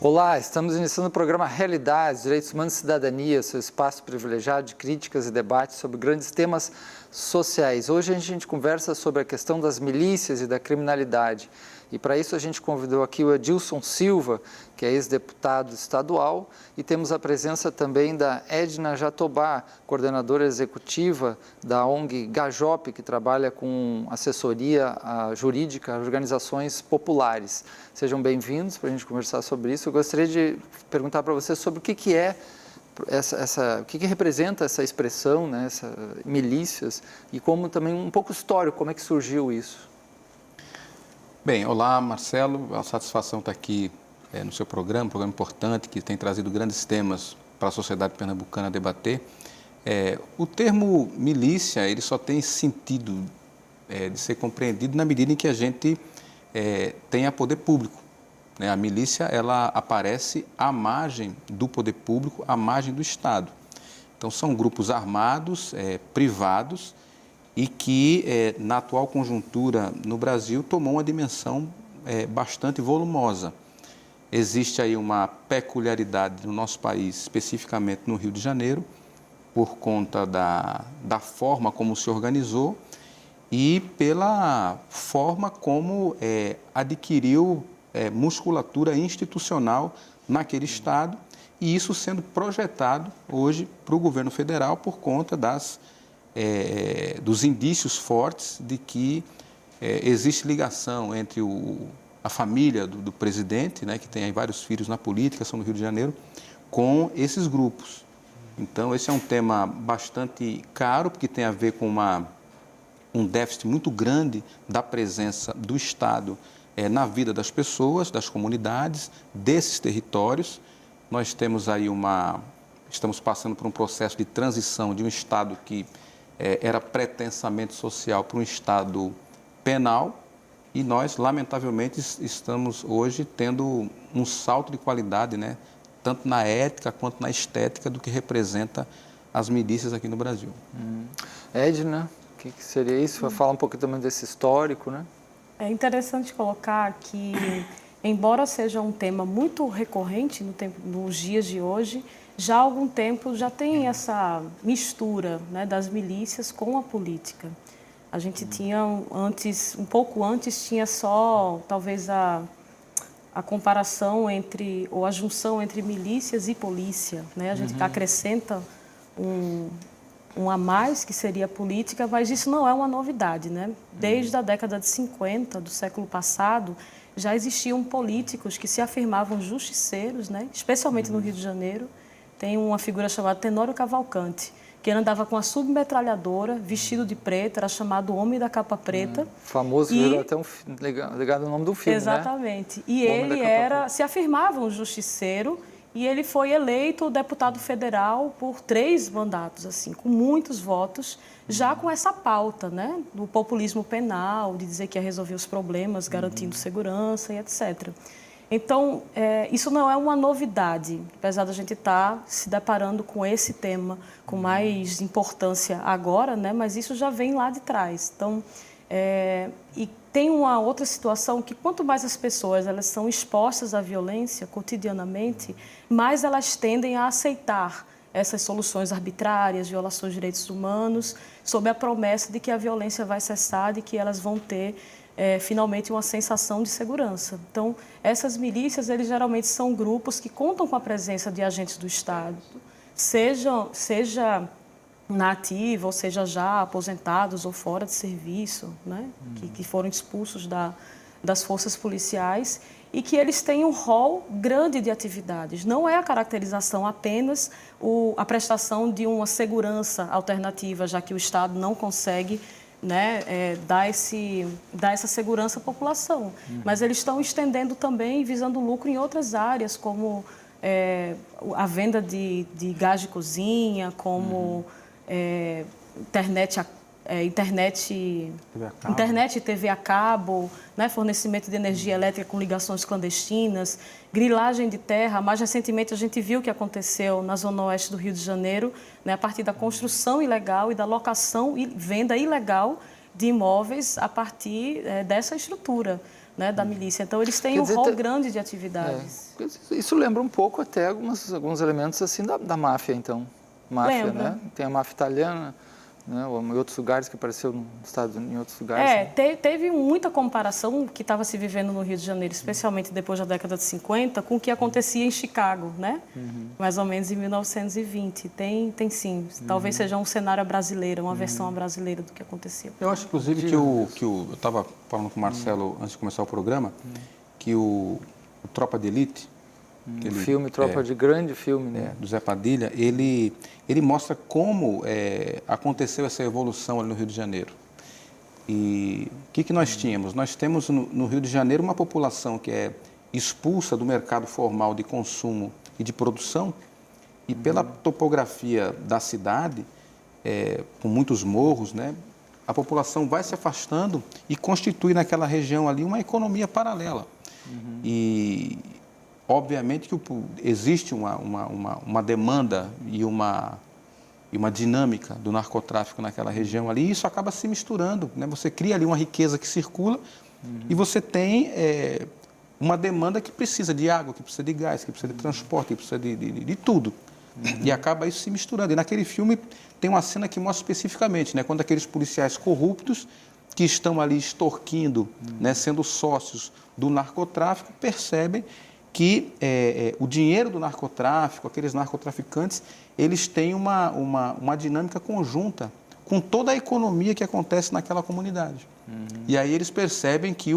Olá, estamos iniciando o programa Realidades, Direitos Humanos e Cidadania, seu espaço privilegiado de críticas e debates sobre grandes temas sociais. Hoje a gente conversa sobre a questão das milícias e da criminalidade. E para isso a gente convidou aqui o Edilson Silva, que é ex-deputado estadual, e temos a presença também da Edna Jatobá, coordenadora executiva da ONG Gajop, que trabalha com assessoria jurídica a organizações populares. Sejam bem-vindos para a gente conversar sobre isso. Eu gostaria de perguntar para você sobre o que é o que representa essa expressão, né, milícias, e como também um pouco histórico, como é que surgiu isso? Bem, olá Marcelo, é uma satisfação estar aqui no seu programa, um programa importante que tem trazido grandes temas para a sociedade pernambucana debater. O termo milícia, ele só tem sentido de ser compreendido na medida em que a gente tenha poder público. Né? A milícia, ela aparece à margem do poder público, à margem do Estado. Então, são grupos armados, privados, e que, na atual conjuntura no Brasil, tomou uma dimensão bastante volumosa. Existe aí uma peculiaridade no nosso país, especificamente no Rio de Janeiro, por conta da forma como se organizou e pela forma como adquiriu musculatura institucional naquele Estado, e isso sendo projetado hoje para o governo federal por conta dos indícios fortes de que existe ligação entre a família do presidente, né, que tem aí vários filhos na política, são do Rio de Janeiro, com esses grupos. Então, esse é um tema bastante caro, porque tem a ver com um déficit muito grande da presença do Estado na vida das pessoas, das comunidades, desses territórios. Nós temos aí estamos passando por um processo de transição de um Estado que era pretensamente social para um Estado penal, e nós, lamentavelmente, estamos hoje tendo um salto de qualidade, né, tanto na ética quanto na estética do que representa as milícias aqui no Brasil. Edna, o que seria isso? Vai falar um pouco também desse histórico, né? É interessante colocar que, embora seja um tema muito recorrente nos dias de hoje, já há algum tempo já tem essa mistura, né, das milícias com a política. A gente tinha um pouco antes, tinha só talvez a comparação ou a junção entre milícias e polícia, né? A gente acrescenta um a mais, que seria a política, mas isso não é uma novidade, né? Desde a década de 50 do século passado, já existiam políticos que se afirmavam justiceiros, né? Especialmente no Rio de Janeiro. Tem uma figura chamada Tenório Cavalcante, que andava com a submetralhadora, vestido de preto, era chamado Homem da Capa Preta. Famoso, virou até legado o nome do filme, exatamente. Né? E ele se afirmava um justiceiro, e ele foi eleito deputado federal por 3 mandatos, assim, com muitos votos, já com essa pauta, né, do populismo penal, de dizer que ia resolver os problemas, garantindo segurança e etc. Então, isso não é uma novidade, apesar da gente estar se deparando com esse tema com mais importância agora, né, mas isso já vem lá de trás. Então, e tem uma outra situação que quanto mais as pessoas elas são expostas à violência cotidianamente, mais elas tendem a aceitar essas soluções arbitrárias, violações de direitos humanos, sob a promessa de que a violência vai cessar, de que elas vão ter finalmente uma sensação de segurança. Então, essas milícias, eles geralmente são grupos que contam com a presença de agentes do Estado, seja na ativa, ou seja, já aposentados ou fora de serviço, né? Que foram expulsos das forças policiais, e que eles têm um rol grande de atividades. Não é a caracterização apenas a prestação de uma segurança alternativa, já que o Estado não consegue, né, dar essa segurança à população. Mas eles estão estendendo também, visando lucro em outras áreas, como a venda de gás de cozinha, como internet e TV a cabo, né, fornecimento de energia elétrica com ligações clandestinas, grilagem de terra. Mais recentemente, a gente viu o que aconteceu na zona oeste do Rio de Janeiro, né, a partir da construção ilegal e da locação e venda ilegal de imóveis a partir dessa estrutura, né, da milícia. Então, eles têm um rol grande de atividades. Isso lembra um pouco até alguns elementos assim da máfia, então. Máfia, Lembra. né? Tem a máfia italiana, né? Ou em outros lugares, que apareceu no Estados Unidos, em outros lugares. Né? Teve muita comparação que estava se vivendo no Rio de Janeiro, especialmente depois da década de 50, com o que acontecia em Chicago, né? Mais ou menos em 1920. Tem sim. Talvez seja um cenário brasileiro, uma versão brasileira do que acontecia. Eu acho, inclusive, eu estava falando com o Marcelo antes de começar o programa, que o Tropa de Elite, Filme Tropa de grande filme, né? Do Zé Padilha, ele mostra como aconteceu essa evolução ali no Rio de Janeiro. E o que nós tínhamos? Nós temos no Rio de Janeiro uma população que é expulsa do mercado formal de consumo e de produção, e pela topografia da cidade, com muitos morros, né, a população vai se afastando e constitui naquela região ali uma economia paralela. E obviamente que existe uma demanda e uma dinâmica do narcotráfico naquela região ali, e isso acaba se misturando, né? Você cria ali uma riqueza que circula e você tem uma demanda que precisa de água, que precisa de gás, que precisa de transporte, que precisa de tudo. E acaba isso se misturando. E naquele filme tem uma cena que mostra especificamente, né, quando aqueles policiais corruptos que estão ali extorquindo, né, sendo sócios do narcotráfico, percebem que o dinheiro do narcotráfico, aqueles narcotraficantes, eles têm uma dinâmica conjunta com toda a economia que acontece naquela comunidade. E aí eles percebem que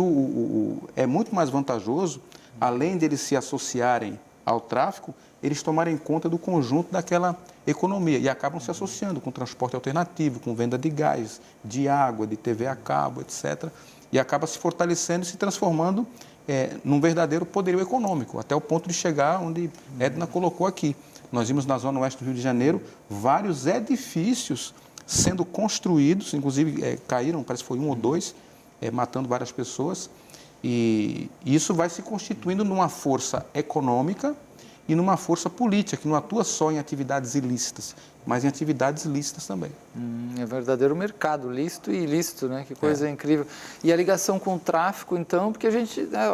é muito mais vantajoso, além deles se associarem ao tráfico, eles tomarem conta do conjunto daquela economia e acabam se associando com transporte alternativo, com venda de gás, de água, de TV a cabo, etc. E acaba se fortalecendo e se transformando num verdadeiro poderio econômico, até o ponto de chegar onde Edna colocou aqui. Nós vimos na zona oeste do Rio de Janeiro vários edifícios sendo construídos, inclusive caíram, parece que foi 1 ou 2, matando várias pessoas, e isso vai se constituindo numa força econômica e numa força política, que não atua só em atividades ilícitas, mas em atividades lícitas também. É verdadeiro mercado, lícito e ilícito, né? Que coisa incrível. E a ligação com o tráfico, então, porque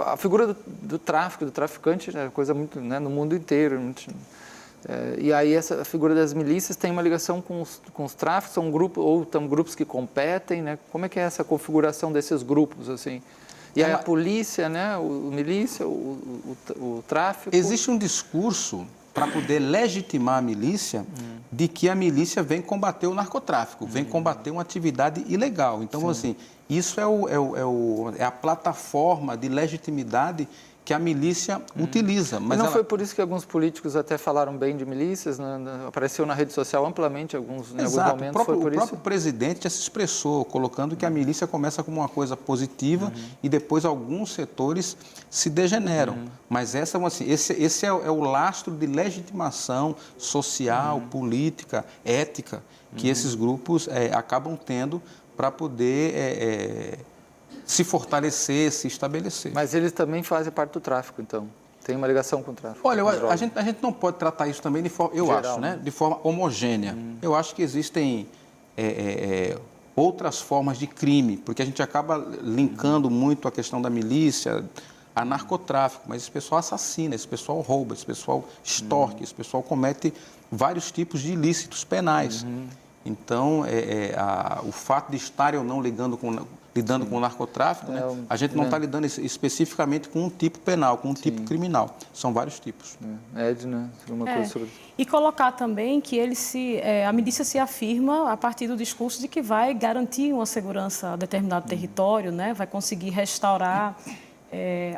a figura do tráfico, do traficante, é coisa muito, né, no mundo inteiro. E aí a figura das milícias tem uma ligação com os tráficos, são grupos que competem, né? Como é que é essa configuração desses grupos, assim? E aí a polícia, né, o milícia, o tráfico... Existe um discurso para poder legitimar a milícia de que a milícia vem combater o narcotráfico, vem combater uma atividade ilegal. Então, assim, isso é a plataforma de legitimidade que a milícia utiliza. Mas não foi por isso que alguns políticos até falaram bem de milícias? Apareceu na rede social amplamente em alguns momentos. O próprio presidente já se expressou, colocando que a milícia começa como uma coisa positiva e depois alguns setores se degeneram. Mas esse é o lastro de legitimação social, política, ética, que esses grupos acabam tendo para poder... se fortalecer, se estabelecer. Mas eles também fazem parte do tráfico, então? Tem uma ligação com o tráfico? Olha, a gente não pode tratar isso também de forma, geral, né? De forma homogênea. Eu acho que existem outras formas de crime, porque a gente acaba linkando muito a questão da milícia a narcotráfico, mas esse pessoal assassina, esse pessoal rouba, esse pessoal extorque, esse pessoal comete vários tipos de ilícitos penais. Então, o fato de estarem ou não lidando com o narcotráfico, né? A gente não está lidando especificamente com um tipo penal, com um tipo criminal. São vários tipos. Edna, uma coisa sobre... E colocar também que a milícia se afirma a partir do discurso de que vai garantir uma segurança a determinado território, né? Vai conseguir restaurar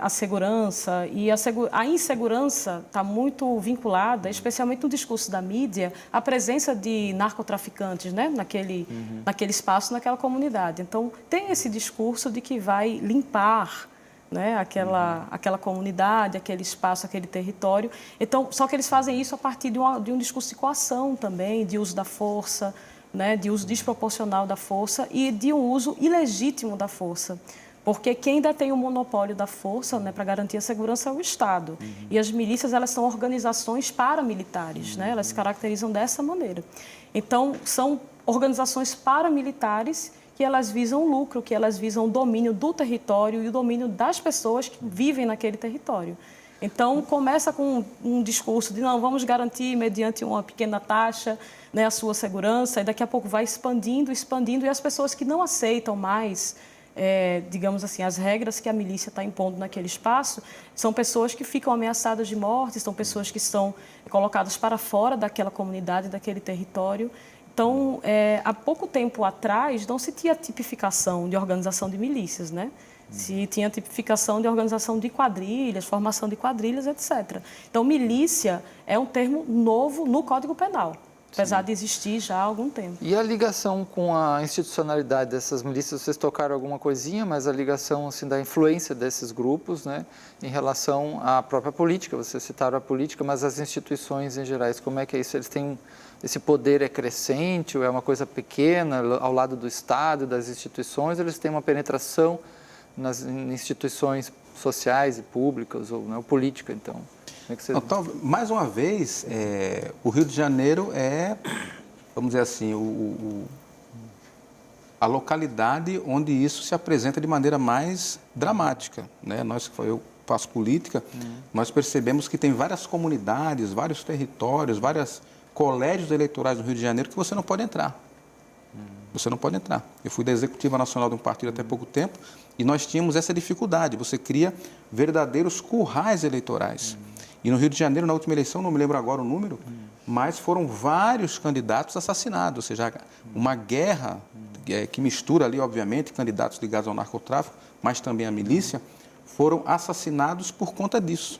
a segurança, e a insegurança está muito vinculada, especialmente no discurso da mídia, à presença de narcotraficantes, né, naquele espaço, naquela comunidade. Então, tem esse discurso de que vai limpar, né, aquela comunidade, aquele espaço, aquele território. Então, só que eles fazem isso a partir de um discurso de coação também, de uso da força, né, de uso desproporcional da força e de um uso ilegítimo da força. Porque quem ainda tem o monopólio da força, né, para garantir a segurança é o Estado. E as milícias, elas são organizações paramilitares, né, elas se caracterizam dessa maneira. Então, são organizações paramilitares que elas visam lucro, que elas visam o domínio do território e o domínio das pessoas que vivem naquele território. Então, começa com um discurso de, não, vamos garantir, mediante uma pequena taxa, né, a sua segurança, e daqui a pouco vai expandindo, e as pessoas que não aceitam mais, digamos assim, as regras que a milícia está impondo naquele espaço, são pessoas que ficam ameaçadas de morte, são pessoas que são colocadas para fora daquela comunidade, daquele território. Então, há pouco tempo atrás, não se tinha tipificação de organização de milícias, né? Se tinha tipificação de organização de quadrilhas, formação de quadrilhas, etc. Então, milícia é um termo novo no Código Penal, apesar de existir já há algum tempo. E a ligação com a institucionalidade dessas milícias, vocês tocaram alguma coisinha, mas a ligação assim, da influência desses grupos, né, em relação à própria política, vocês citaram a política, mas as instituições em gerais, como é que é isso? Eles têm, esse poder é crescente ou é uma coisa pequena ao lado do Estado, das instituições, eles têm uma penetração nas instituições sociais e públicas, ou não, política, então? Como é que você... Então, mais uma vez, o Rio de Janeiro é, vamos dizer assim, a localidade onde isso se apresenta de maneira mais dramática, né? Eu faço política, nós percebemos que tem várias comunidades, vários territórios, vários colégios eleitorais do Rio de Janeiro que você não pode entrar. Você não pode entrar. Eu fui da Executiva Nacional de um partido até pouco tempo e nós tínhamos essa dificuldade. Você cria verdadeiros currais eleitorais. E no Rio de Janeiro, na última eleição, não me lembro agora o número, mas foram vários candidatos assassinados. Ou seja, uma guerra que mistura ali, obviamente, candidatos ligados ao narcotráfico, mas também à milícia, foram assassinados por conta disso.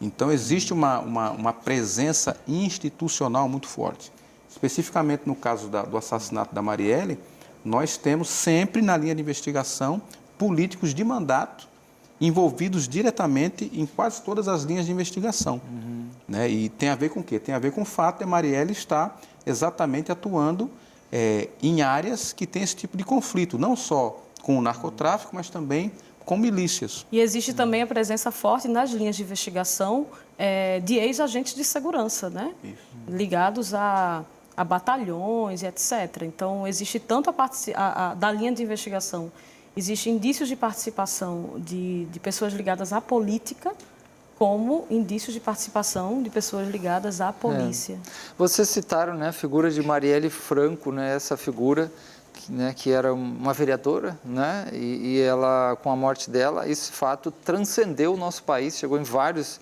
Então, existe uma presença institucional muito forte. Especificamente no caso do assassinato da Marielle, nós temos sempre na linha de investigação políticos de mandato envolvidos diretamente em quase todas as linhas de investigação. Né? E tem a ver com o quê? Tem a ver com o fato de a Marielle estar exatamente atuando em áreas que têm esse tipo de conflito, não só com o narcotráfico, mas também com milícias. E existe também a presença forte nas linhas de investigação de ex-agentes de segurança, né? Ligados a batalhões e etc. Então, existe tanto da linha de investigação, existem indícios de participação de pessoas ligadas à política, como indícios de participação de pessoas ligadas à polícia. Vocês citaram, né, a figura de Marielle Franco, né, essa figura que era uma vereadora, né, e ela, com a morte dela, esse fato transcendeu o nosso país, chegou em vários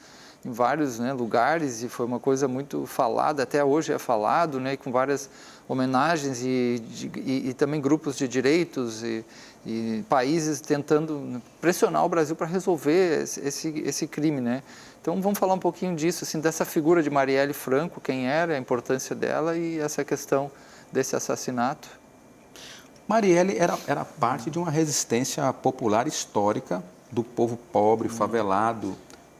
né, lugares e foi uma coisa muito falada, até hoje é falado, né, com várias homenagens e também grupos de direitos e países tentando pressionar o Brasil para resolver esse crime, né? Então vamos falar um pouquinho disso, assim, dessa figura de Marielle Franco, quem era, a importância dela e essa questão desse assassinato. Marielle era parte de uma resistência popular histórica do povo pobre, favelado,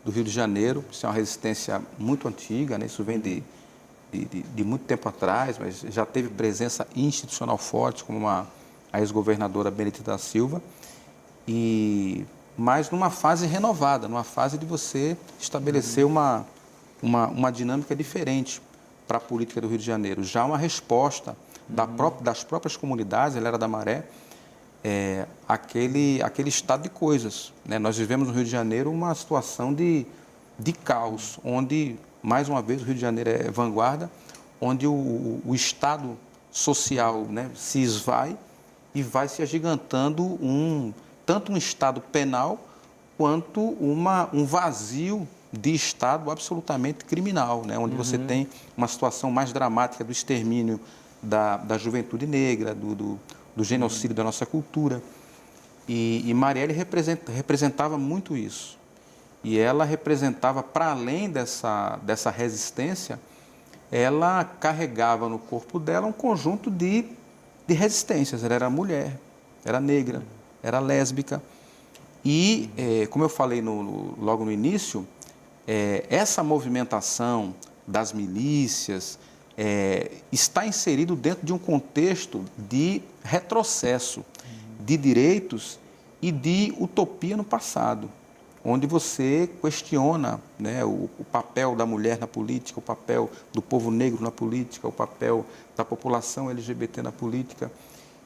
do Rio de Janeiro. Isso é uma resistência muito antiga, né? Isso vem de muito tempo atrás, mas já teve presença institucional forte, como a ex-governadora Benedita da Silva, mas numa fase renovada, numa fase de você estabelecer uma dinâmica diferente para a política do Rio de Janeiro. Já uma resposta das próprias comunidades, ela era da Maré, aquele estado de coisas, né? Nós vivemos no Rio de Janeiro uma situação de caos, onde, mais uma vez, o Rio de Janeiro é vanguarda, onde o estado social, né, se esvai e vai se agigantando tanto um estado penal quanto um vazio de estado absolutamente criminal, né, onde você tem uma situação mais dramática do extermínio da juventude negra, do genocídio da nossa cultura. E Marielle representava muito isso. E ela representava, para além dessa resistência, ela carregava no corpo dela um conjunto de resistências. Ela era mulher, era negra, era lésbica. E, como eu falei logo no início, essa movimentação das milícias está inserido dentro de um contexto de retrocesso de direitos e de utopia no passado, onde você questiona, né, o papel da mulher na política, o papel do povo negro na política, o papel da população LGBT na política.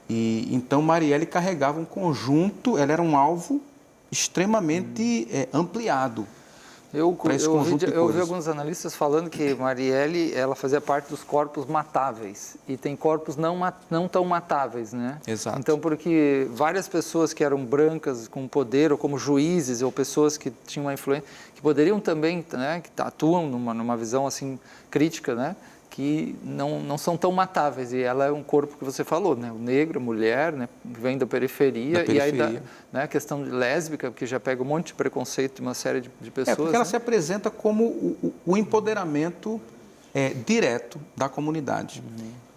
E então Marielle carregava um conjunto, ela era um alvo extremamente ampliado. Eu ouvi alguns analistas falando que Marielle, ela fazia parte dos corpos matáveis e tem corpos não tão matáveis, né? Exato. Então, porque várias pessoas que eram brancas com poder, ou como juízes, ou pessoas que tinham uma influência, que poderiam também, né, que atuam numa visão assim crítica, né, que não são tão matáveis, e ela é um corpo que você falou, né? O negro, a mulher, né? Que vem da periferia. E aí né? A questão de lésbica, que já pega um monte de preconceito de uma série de pessoas. Porque ela se apresenta como o empoderamento direto da comunidade.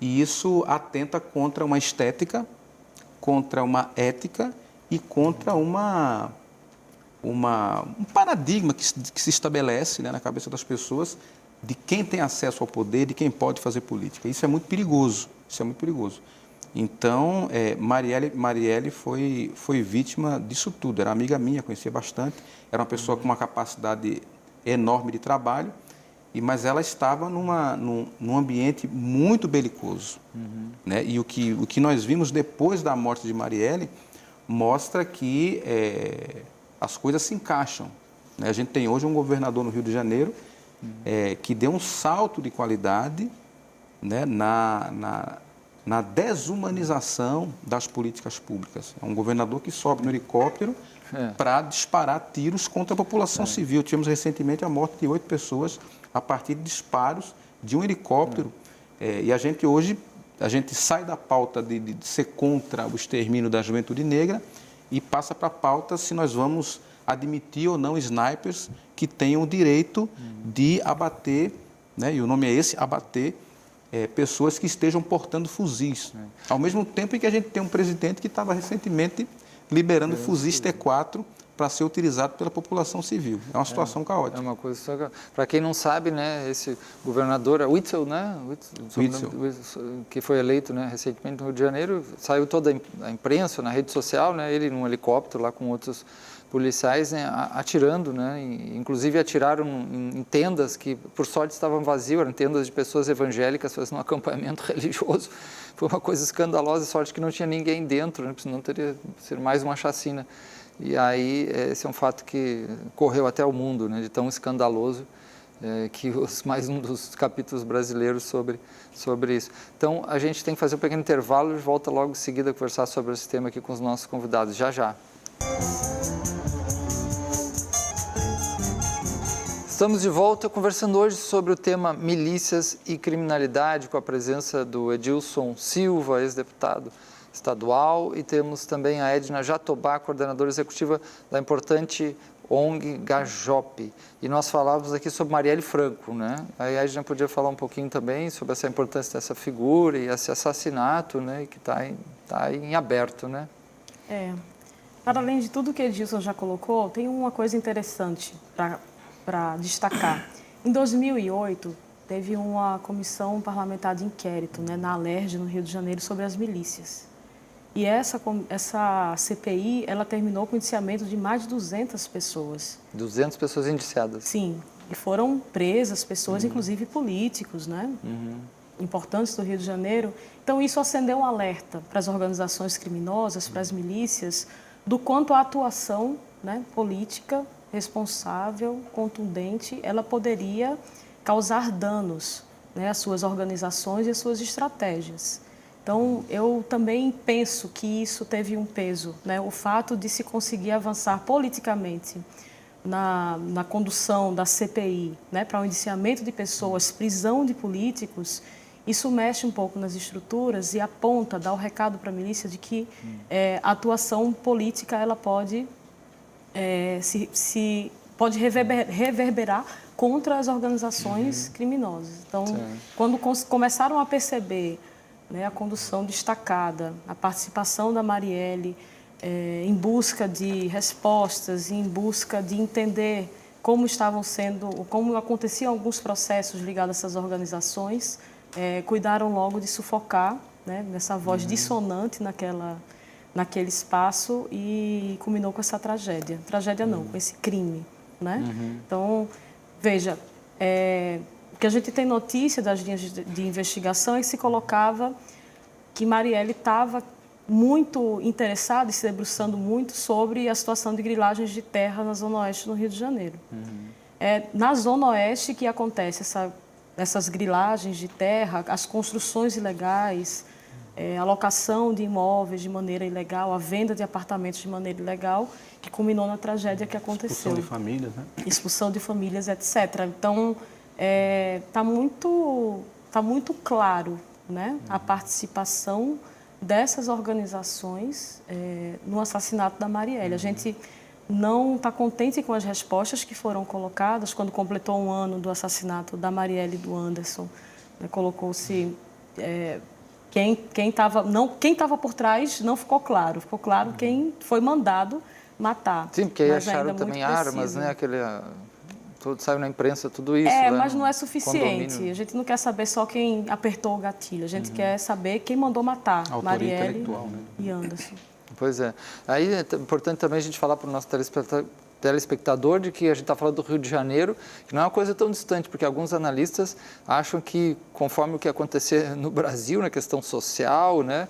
E isso atenta contra uma estética, contra uma ética e contra um paradigma que se estabelece, né, na cabeça das pessoas, de quem tem acesso ao poder, de quem pode fazer política. Isso é muito perigoso, Então, Marielle foi vítima disso tudo. Era amiga minha, conhecia bastante, era uma pessoa com uma capacidade enorme de trabalho, mas ela estava num ambiente muito belicoso. Né? E o que nós vimos depois da morte de Marielle mostra que as coisas se encaixam. Né? A gente tem hoje um governador no Rio de Janeiro que deu um salto de qualidade, né, na desumanização das políticas públicas. É um governador que sobe no helicóptero para disparar tiros contra a população civil. Tivemos recentemente a morte de 8 pessoas a partir de disparos de um helicóptero. E a gente sai da pauta de ser contra o extermínio da juventude negra e passa para a pauta se nós vamos admitir ou não snipers que tenham o direito de abater, né, e o nome é esse, abater pessoas que estejam portando fuzis. Ao mesmo tempo em que a gente tem um presidente que estava recentemente liberando fuzis T4 para ser utilizado pela população civil. É uma situação caótica. É uma coisa... Para quem não sabe, né, esse governador, Witzel, né, que foi eleito, né, recentemente no Rio de Janeiro, saiu toda a imprensa na rede social, né, ele num helicóptero lá com outros policiais, né, atirando, né, inclusive atiraram em tendas que, por sorte, estavam vazias, eram tendas de pessoas evangélicas fazendo um acampamento religioso. Foi uma coisa escandalosa, sorte que não tinha ninguém dentro, né, porque senão teria sido mais uma chacina. E aí, esse é um fato que correu até o mundo, né, de tão escandaloso, que mais um dos capítulos brasileiros sobre isso. Então, a gente tem que fazer um pequeno intervalo e volta logo em seguida a conversar sobre esse tema aqui com os nossos convidados. Já, já. Estamos de volta conversando hoje sobre o tema milícias e criminalidade, com a presença do Edilson Silva, ex-deputado estadual, e temos também a Edna Jatobá, coordenadora executiva da importante ONG Gajope. E nós falávamos aqui sobre Marielle Franco, né? Aí a Edna podia falar um pouquinho também sobre essa importância dessa figura e esse assassinato, né, que está em aberto, né? Para além de tudo que Edilson já colocou, tem uma coisa interessante para destacar. Em 2008, teve uma comissão parlamentar de inquérito, né, na Alerj, no Rio de Janeiro, sobre as milícias. E essa CPI, ela terminou com o indiciamento de mais de 200 pessoas. 200 pessoas indiciadas? Sim, e foram presas pessoas, inclusive políticos, né, importantes do Rio de Janeiro. Então, isso acendeu um alerta para as organizações criminosas, para as milícias, do quanto a atuação, né, política responsável, contundente, ela poderia causar danos, né, às suas organizações e às suas estratégias. Então, eu também penso que isso teve um peso, né, o fato de se conseguir avançar politicamente na condução da CPI, né, para o indiciamento de pessoas, prisão de políticos. Isso mexe um pouco nas estruturas e aponta, dá o recado para a milícia de que a atuação política ela pode pode reverberar contra as organizações criminosas. Então, quando começaram a perceber, né, a condução destacada, a participação da Marielle em busca de respostas, em busca de entender como aconteciam alguns processos ligados a essas organizações, cuidaram logo de sufocar, né, nessa voz dissonante naquele espaço, e culminou com essa tragédia. Tragédia não, com esse crime, né? Então, veja, o que a gente tem notícia das linhas de investigação é que se colocava que Marielle estava muito interessada e se debruçando muito sobre a situação de grilagens de terra na Zona Oeste, no Rio de Janeiro. Na Zona Oeste que acontece essas grilagens de terra, as construções ilegais, a locação de imóveis de maneira ilegal, a venda de apartamentos de maneira ilegal, que culminou na tragédia que aconteceu. Expulsão de famílias, né? Expulsão de famílias, etc. Então, está muito claro, né, a participação dessas organizações no assassinato da Marielle. A gente não está contente com as respostas que foram colocadas quando completou 1 ano do assassinato da Marielle e do Anderson, né, colocou-se quem estava por trás não ficou claro. Ficou claro quem foi mandado matar. Sim, porque aí acharam também armas, né? Tudo saiu na imprensa, tudo isso. Mas não é suficiente. Condomínio. A gente não quer saber só quem apertou o gatilho. A gente quer saber quem mandou matar Marielle, né, e Anderson. Pois é. Aí é importante também a gente falar para o nosso telespectador de que a gente está falando do Rio de Janeiro, que não é uma coisa tão distante, porque alguns analistas acham que, conforme o que acontecer no Brasil, na questão social, né,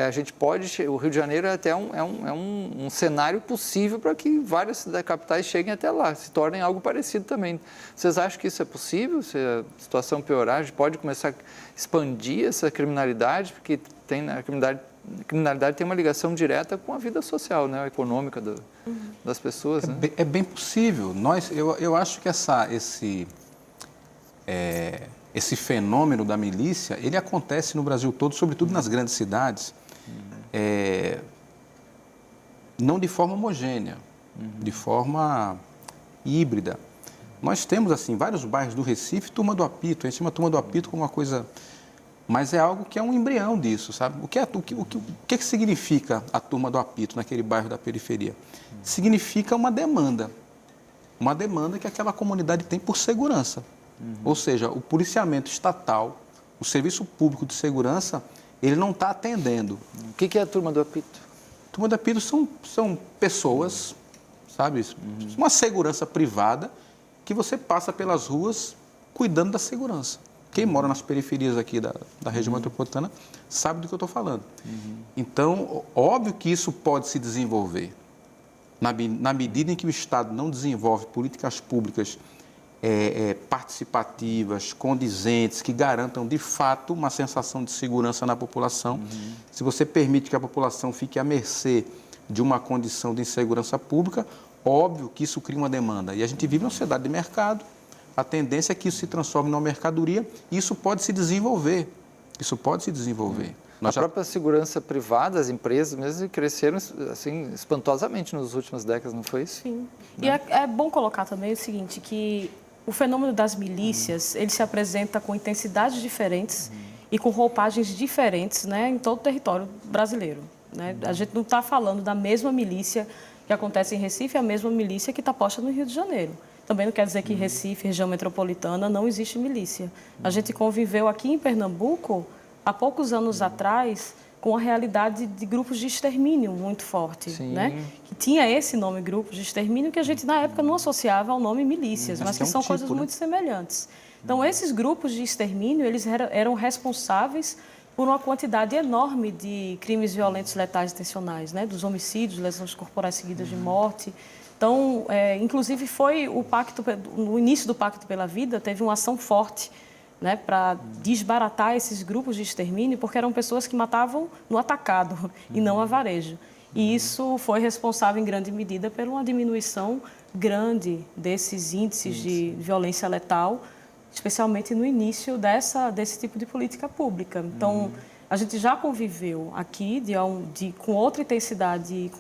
a gente pode... O Rio de Janeiro é até um cenário possível para que várias cidades capitais cheguem até lá, se tornem algo parecido também. Vocês acham que isso é possível? Se a situação piorar, a gente pode começar a expandir essa criminalidade, porque a criminalidade tem uma ligação direta com a vida social, né, econômica das pessoas. Né? É bem possível. Eu acho que esse fenômeno da milícia, ele acontece no Brasil todo, sobretudo nas grandes cidades, não de forma homogênea, de forma híbrida. Nós temos, assim, vários bairros do Recife, Turma do Apito. A gente chama Turma do Apito como uma coisa... Mas é algo que é um embrião disso, sabe? O que significa a Turma do Apito naquele bairro da periferia? Significa uma demanda que aquela comunidade tem por segurança. Ou seja, o policiamento estatal, o serviço público de segurança, ele não está atendendo. O que é a Turma do Apito? Turma do Apito são pessoas, sabe? Uma segurança privada que você passa pelas ruas cuidando da segurança. Quem mora nas periferias aqui da região metropolitana sabe do que eu estou falando. Então, óbvio que isso pode se desenvolver. Na medida em que o Estado não desenvolve políticas públicas participativas, condizentes, que garantam, de fato, uma sensação de segurança na população, se você permite que a população fique à mercê de uma condição de insegurança pública, óbvio que isso cria uma demanda. E a gente vive numa sociedade de mercado. A tendência é que isso se transforme numa mercadoria e isso pode se desenvolver. A própria segurança privada, as empresas mesmo, cresceram assim, espantosamente nas últimas décadas, não foi isso? Sim. E é bom colocar também o seguinte, que o fenômeno das milícias, ele se apresenta com intensidades diferentes e com roupagens diferentes, né, em todo o território brasileiro. Né? A gente não está falando da mesma milícia que acontece em Recife, a mesma milícia que está posta no Rio de Janeiro. Também não quer dizer que em Recife, região metropolitana, não existe milícia. A gente conviveu aqui em Pernambuco, há poucos anos atrás, com a realidade de grupos de extermínio muito forte, né? Que tinha esse nome, grupos de extermínio, que a gente, na época, não associava ao nome milícias, mas que são coisas muito semelhantes. Então, esses grupos de extermínio, eles eram responsáveis por uma quantidade enorme de crimes violentos, letais e intencionais, né? Dos homicídios, lesões corporais seguidas de morte. Então, inclusive, foi no início do Pacto pela Vida, teve uma ação forte, né, para desbaratar esses grupos de extermínio, porque eram pessoas que matavam no atacado e não a varejo. E isso foi responsável, em grande medida, por uma diminuição grande desses índices de violência letal, especialmente no início desse tipo de política pública. Então, a gente já conviveu aqui com outra intensidade e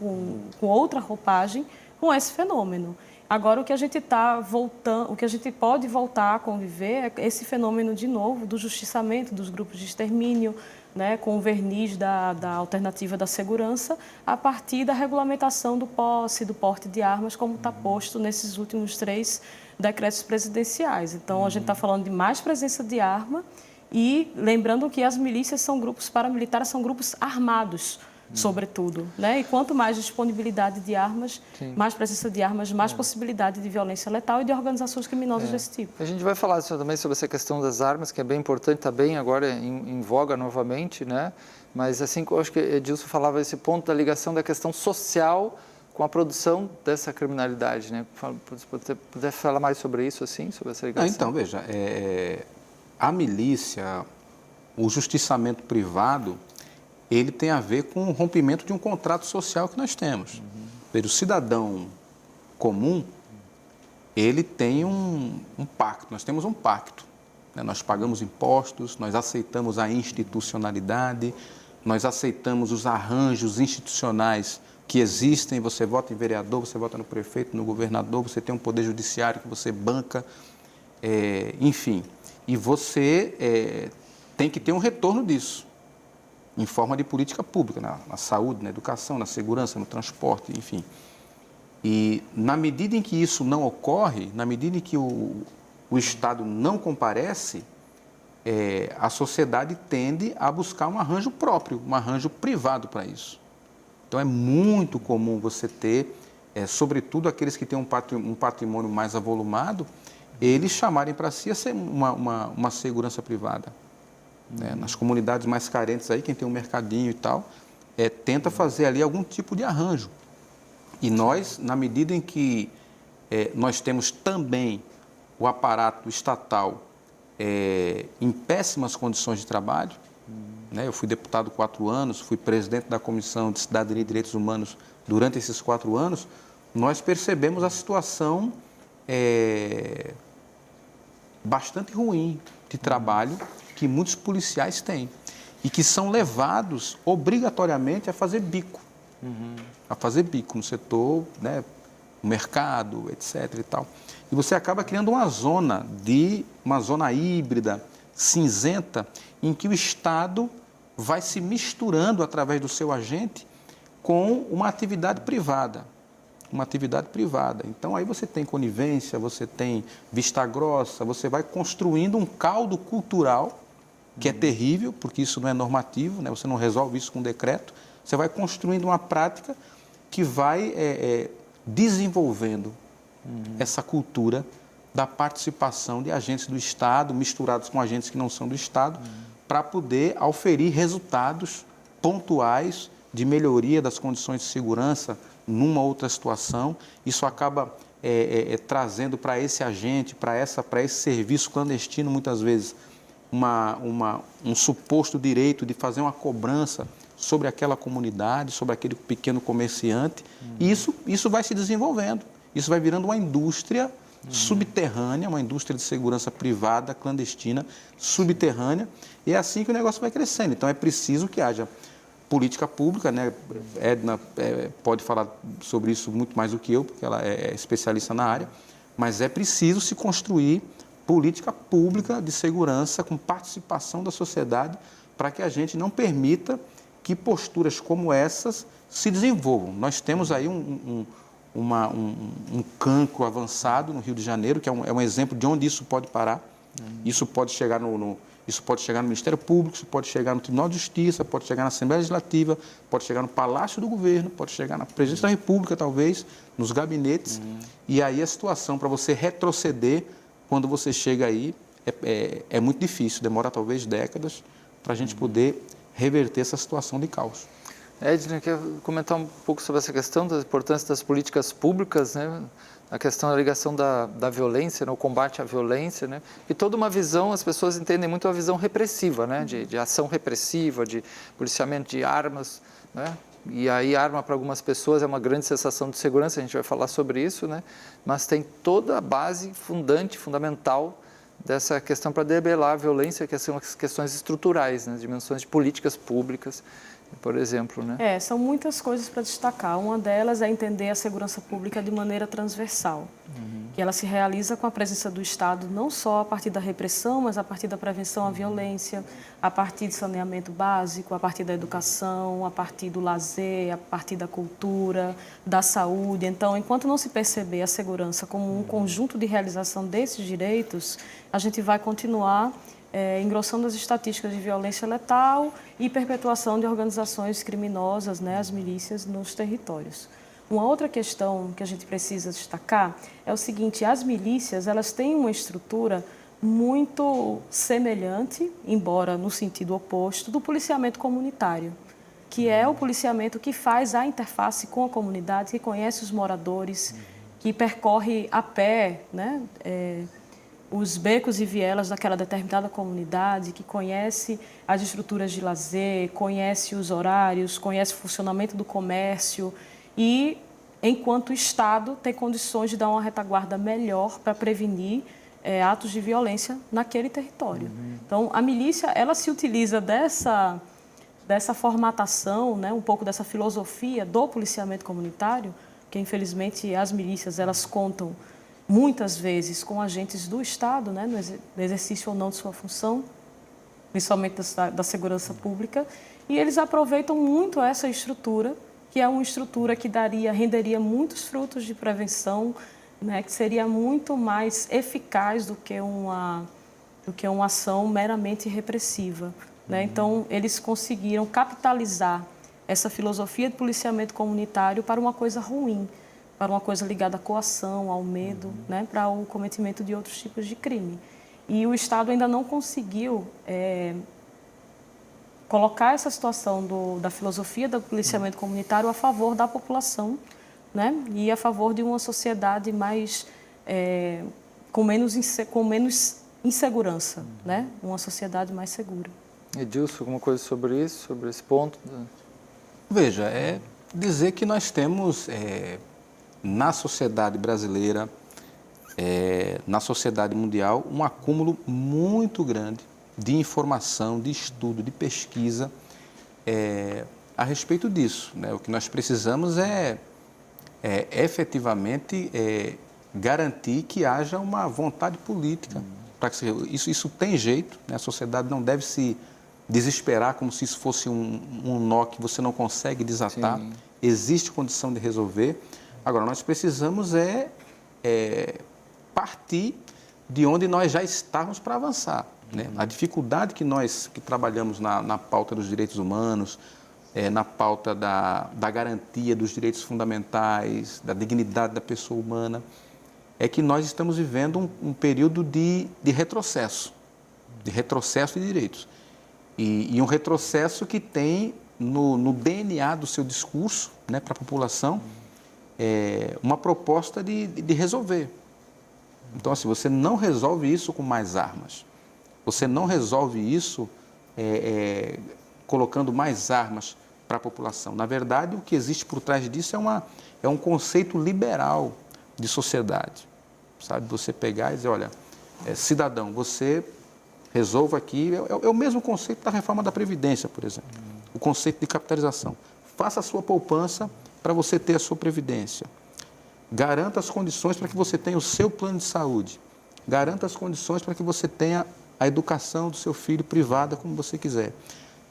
com outra roupagem com esse fenômeno. Agora, o que a gente está voltando, o que a gente pode voltar a conviver é esse fenômeno de novo do justiçamento dos grupos de extermínio, né, com o verniz da alternativa da segurança, a partir da regulamentação do posse, do porte de armas, como está posto nesses últimos 3 decretos presidenciais. Então, a gente está falando de mais presença de arma e lembrando que as milícias são grupos paramilitares, são grupos armados, sobretudo, né? E quanto mais disponibilidade de armas, mais presença de armas, mais possibilidade de violência letal e de organizações criminosas desse tipo. A gente vai falar também sobre essa questão das armas, que é bem importante, está bem agora em voga novamente, né? Mas assim, eu acho que Edilson falava esse ponto da ligação da questão social com a produção dessa criminalidade, né? Se puder falar mais sobre isso, assim, sobre essa ligação. Então, veja, a milícia, o justiçamento privado, ele tem a ver com o rompimento de um contrato social que nós temos. O cidadão comum, ele tem um pacto, nós temos um pacto. Né? Nós pagamos impostos, nós aceitamos a institucionalidade, nós aceitamos os arranjos institucionais que existem, você vota em vereador, você vota no prefeito, no governador, você tem um poder judiciário que você banca, enfim. E você tem que ter um retorno disso, em forma de política pública, na saúde, na educação, na segurança, no transporte, enfim. E na medida em que isso não ocorre, na medida em que o Estado não comparece, a sociedade tende a buscar um arranjo próprio, um arranjo privado para isso. Então é muito comum você ter, sobretudo aqueles que têm um patrimônio mais avolumado, eles chamarem para si uma segurança privada. Nas comunidades mais carentes aí, quem tem um mercadinho e tal, tenta fazer ali algum tipo de arranjo. E nós, na medida em que nós temos também o aparato estatal em péssimas condições de trabalho, né? Eu fui deputado 4 anos, fui presidente da Comissão de Cidadania e Direitos Humanos durante esses 4 anos, nós percebemos a situação bastante ruim de trabalho que muitos policiais têm e que são levados obrigatoriamente a fazer bico, a fazer bico no setor, né, no mercado, etc. e tal. E você acaba criando uma zona híbrida, cinzenta, em que o Estado vai se misturando através do seu agente com uma atividade privada. Então, aí você tem conivência, você tem vista grossa, você vai construindo um caldo cultural que é terrível, porque isso não é normativo, né? Você não resolve isso com decreto, você vai construindo uma prática que vai desenvolvendo essa cultura da participação de agentes do Estado, misturados com agentes que não são do Estado, para poder auferir resultados pontuais de melhoria das condições de segurança numa outra situação. Isso acaba trazendo para esse agente, para esse serviço clandestino, muitas vezes, um suposto direito de fazer uma cobrança sobre aquela comunidade, sobre aquele pequeno comerciante. E isso vai se desenvolvendo. Isso vai virando uma indústria subterrânea, uma indústria de segurança privada, clandestina, subterrânea. E é assim que o negócio vai crescendo. Então, é preciso que haja política pública, né? Edna pode falar sobre isso muito mais do que eu, porque ela é especialista na área, mas é preciso se construir política pública de segurança com participação da sociedade para que a gente não permita que posturas como essas se desenvolvam. Nós temos aí um cancro avançado no Rio de Janeiro, que é um exemplo de onde isso pode parar. Isso pode chegar no Ministério Público, isso pode chegar no Tribunal de Justiça, pode chegar na Assembleia Legislativa, pode chegar no Palácio do Governo, pode chegar na Presidência da República, talvez, nos gabinetes. E aí a situação para você retroceder, quando você chega aí, é muito difícil, demora talvez décadas para a gente poder reverter essa situação de caos. Edna, quer comentar um pouco sobre essa questão da importância das políticas públicas, né? A questão da ligação da violência, né? O combate à violência, né? E toda uma visão, as pessoas entendem muito a visão repressiva, né? De ação repressiva, de policiamento de armas, né? E aí arma para algumas pessoas é uma grande sensação de segurança, a gente vai falar sobre isso, né? Mas tem toda a base fundamental dessa questão para debelar a violência, que são as questões estruturais, né? As dimensões de políticas públicas. por exemplo, né? São muitas coisas para destacar. Uma delas é entender a segurança pública de maneira transversal, que ela se realiza com a presença do Estado não só a partir da repressão, mas a partir da prevenção à violência, a partir de saneamento básico, a partir da educação, a partir do lazer, a partir da cultura, da saúde. Então, enquanto não se perceber a segurança como um conjunto de realização desses direitos, a gente vai continuar engrossando as estatísticas de violência letal e perpetuação de organizações criminosas, né, as milícias, nos territórios. Uma outra questão que a gente precisa destacar é o seguinte: as milícias, elas têm uma estrutura muito semelhante, embora no sentido oposto, do policiamento comunitário, que é o policiamento que faz a interface com a comunidade, que conhece os moradores, que percorre a pé, né, os becos e vielas daquela determinada comunidade, que conhece as estruturas de lazer, conhece os horários, conhece o funcionamento do comércio e, enquanto Estado, tem condições de dar uma retaguarda melhor para prevenir atos de violência naquele território. Então, a milícia, ela se utiliza dessa formatação, né, um pouco dessa filosofia do policiamento comunitário, que, infelizmente, as milícias, elas contam muitas vezes com agentes do Estado, né, no exercício ou não de sua função, principalmente da segurança pública, e eles aproveitam muito essa estrutura, que é uma estrutura que renderia muitos frutos de prevenção, né, que seria muito mais eficaz do que uma ação meramente repressiva, né? Então, eles conseguiram capitalizar essa filosofia de policiamento comunitário para uma coisa ruim, para uma coisa ligada à coação, ao medo, né, para o cometimento de outros tipos de crime. E o Estado ainda não conseguiu colocar essa situação da filosofia do policiamento comunitário a favor da população, né, e a favor de uma sociedade mais com menos insegurança, né, uma sociedade mais segura. Edilson, alguma coisa sobre isso, sobre esse ponto? Veja, dizer que nós temos na sociedade brasileira, na sociedade mundial, um acúmulo muito grande de informação, de estudo, de pesquisa a respeito disso, né? O que nós precisamos efetivamente garantir que haja uma vontade política para que isso tem jeito, né? A sociedade não deve se desesperar como se isso fosse um nó que você não consegue desatar. Sim. Existe condição de resolver. Agora, nós precisamos partir de onde nós já estávamos para avançar, né? A dificuldade que nós que trabalhamos na pauta dos direitos humanos, na pauta da garantia dos direitos fundamentais, da dignidade da pessoa humana, é que nós estamos vivendo um período de retrocesso de direitos. E um retrocesso que tem no DNA do seu discurso, né, para a população, uma proposta de resolver. Então, assim, você não resolve isso com mais armas. Você não resolve isso colocando mais armas para a população. Na verdade, o que existe por trás disso é um conceito liberal de sociedade. Sabe? Você pegar e dizer, olha, cidadão, você resolva aqui. É o mesmo conceito da reforma da Previdência, por exemplo. O conceito de capitalização. Faça a sua poupança para você ter a sua previdência. Garanta as condições para que você tenha o seu plano de saúde. Garanta as condições para que você tenha a educação do seu filho privada, como você quiser.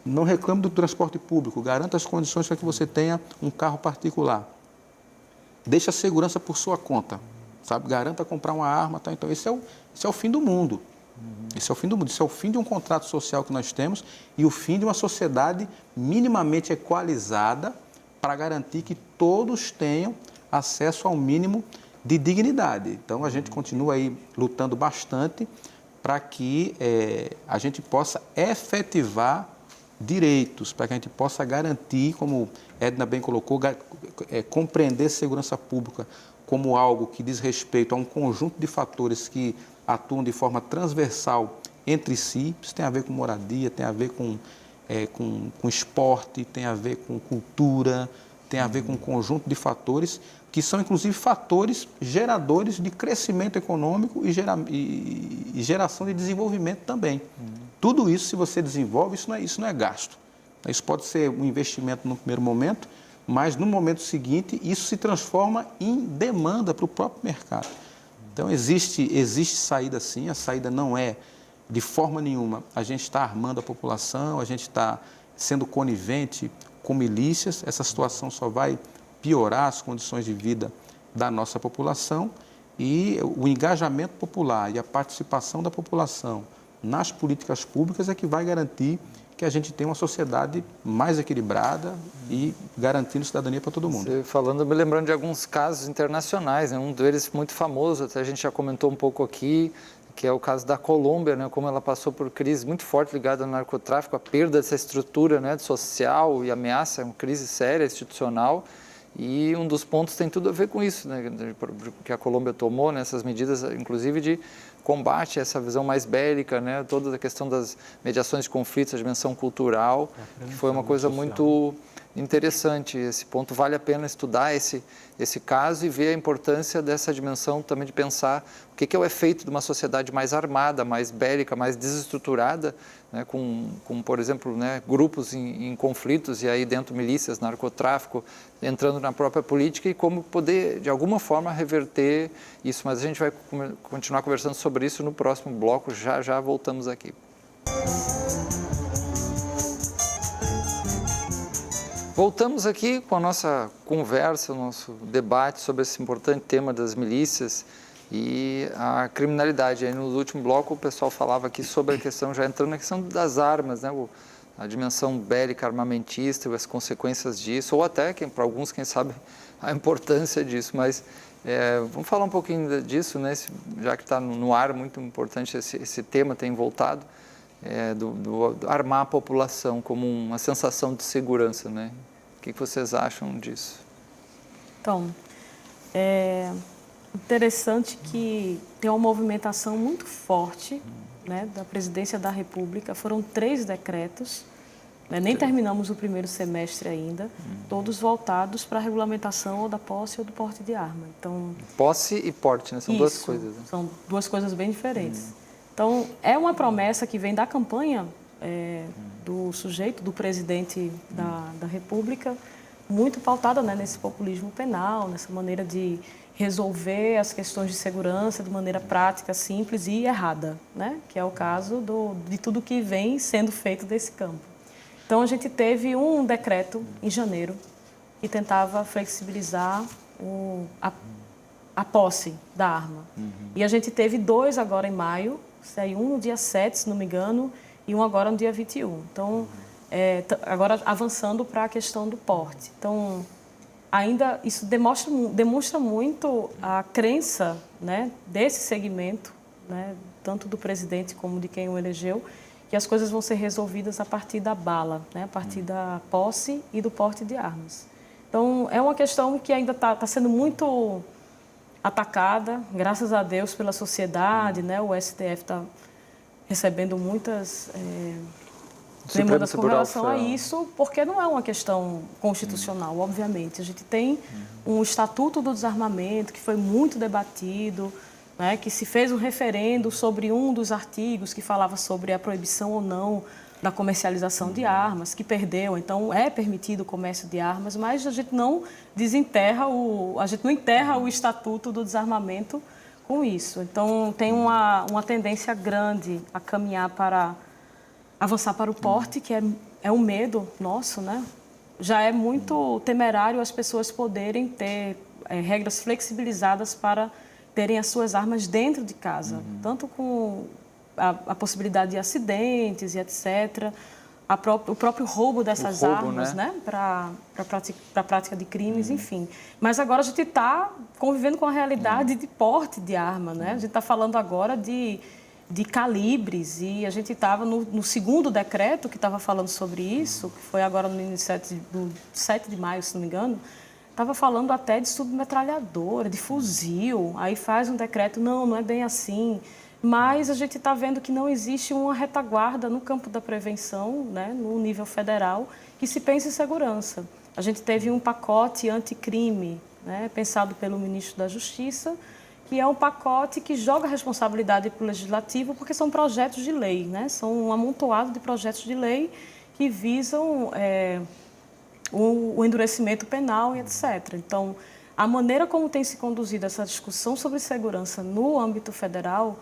Não reclame do transporte público. Garanta as condições para que você tenha um carro particular. Deixe a segurança por sua conta. Sabe? Garanta comprar uma arma. Tá? Então, esse é o fim do mundo. Esse é o fim do mundo. Esse é o fim de um contrato social que nós temos e o fim de uma sociedade minimamente equalizada para garantir que todos tenham acesso ao mínimo de dignidade. Então, a gente continua aí lutando bastante para que a gente possa efetivar direitos, para que a gente possa garantir, como Edna bem colocou, compreender segurança pública como algo que diz respeito a um conjunto de fatores que atuam de forma transversal entre si. Isso tem a ver com moradia, tem a ver com esporte, tem a ver com cultura, tem a ver com um conjunto de fatores que são, inclusive, fatores geradores de crescimento econômico e geração de desenvolvimento também. Tudo isso, se você desenvolve, isso não é gasto. Isso pode ser um investimento no primeiro momento, mas no momento seguinte isso se transforma em demanda para o próprio mercado. Então existe saída sim, a saída não é de forma nenhuma a gente está armando a população, a gente está sendo conivente com milícias, essa situação só vai piorar as condições de vida da nossa população e o engajamento popular e a participação da população nas políticas públicas é que vai garantir que a gente tenha uma sociedade mais equilibrada e garantindo cidadania para todo mundo. Você falando, me lembrando de alguns casos internacionais, né? Um deles muito famoso, até a gente já comentou um pouco aqui, que é o caso da Colômbia, né? Como ela passou por crise muito forte ligada ao narcotráfico, a perda dessa estrutura, né, social e ameaça, uma crise séria, institucional. E um dos pontos tem tudo a ver com isso, né, que a Colômbia tomou, né, essas medidas, inclusive de combate a essa visão mais bélica, né, toda a questão das mediações de conflitos, a dimensão cultural, que foi uma coisa muito interessante. Esse ponto vale a pena estudar esse caso e ver a importância dessa dimensão também de pensar o que é o efeito de uma sociedade mais armada, mais bélica, mais desestruturada, né, com, por exemplo, né, grupos em conflitos e aí dentro milícias, narcotráfico, entrando na própria política e como poder, de alguma forma, reverter isso. Mas a gente vai continuar conversando sobre isso no próximo bloco, já voltamos aqui. Voltamos aqui com a nossa conversa, o nosso debate sobre esse importante tema das milícias e a criminalidade. Aí no último bloco o pessoal falava aqui sobre a questão, já entrando na questão das armas, né? A dimensão bélica, armamentista, as consequências disso, ou até, para alguns, quem sabe, a importância disso. Mas vamos falar um pouquinho disso, né? Já que está no ar, muito importante esse tema tem voltado, do armar a população como uma sensação de segurança, né? O que vocês acham disso? Então, é interessante que tem uma movimentação muito forte, né, da Presidência da República. Foram 3 decretos, né, nem terminamos o primeiro semestre ainda, todos voltados para a regulamentação ou da posse ou do porte de arma. Então, posse e porte, né? São duas coisas. Né? São duas coisas bem diferentes. Então, é uma promessa que vem da campanha do sujeito, do presidente da República, muito pautada, né, nesse populismo penal, nessa maneira de resolver as questões de segurança de maneira prática, simples e errada, né, que é o caso de tudo que vem sendo feito desse campo. Então, a gente teve um decreto em janeiro que tentava flexibilizar a posse da arma. E a gente teve 2 agora em maio, saiu um no dia 7, se não me engano, e um agora no dia 21. Então, agora avançando para a questão do porte. Então, ainda isso demonstra muito a crença, né, desse segmento, né, tanto do presidente como de quem o elegeu, que as coisas vão ser resolvidas a partir da bala, né, a partir da posse e do porte de armas. Então, é uma questão que ainda está sendo muito atacada, graças a Deus, pela sociedade, né, o STF está recebendo muitas demandas com relação a isso, porque não é uma questão constitucional, obviamente. A gente tem um Estatuto do Desarmamento que foi muito debatido, né, que se fez um referendo sobre um dos artigos que falava sobre a proibição ou não da comercialização de armas, que perdeu. Então, é permitido o comércio de armas, mas a gente não enterra o Estatuto do Desarmamento com isso. Então, tem uma tendência grande a caminhar para avançar para o porte, que é um medo nosso, né? Já é muito temerário as pessoas poderem ter regras flexibilizadas para terem as suas armas dentro de casa, tanto com a possibilidade de acidentes e etc., o próprio roubo dessas armas, né? Para a prática de crimes, enfim. Mas agora a gente está convivendo com a realidade de porte de arma, né? A gente está falando agora de calibres e a gente estava no segundo decreto que estava falando sobre isso, que foi agora no 7 de maio, se não me engano, estava falando até de submetralhadora, de fuzil, aí faz um decreto, não é bem assim, mas a gente está vendo que não existe uma retaguarda no campo da prevenção, né, no nível federal, que se pense em segurança. A gente teve um pacote anticrime, né, pensado pelo ministro da Justiça, que é um pacote que joga a responsabilidade para o Legislativo, porque são projetos de lei, né, são um amontoado de projetos de lei que visam o endurecimento penal e etc. Então, a maneira como tem se conduzido essa discussão sobre segurança no âmbito federal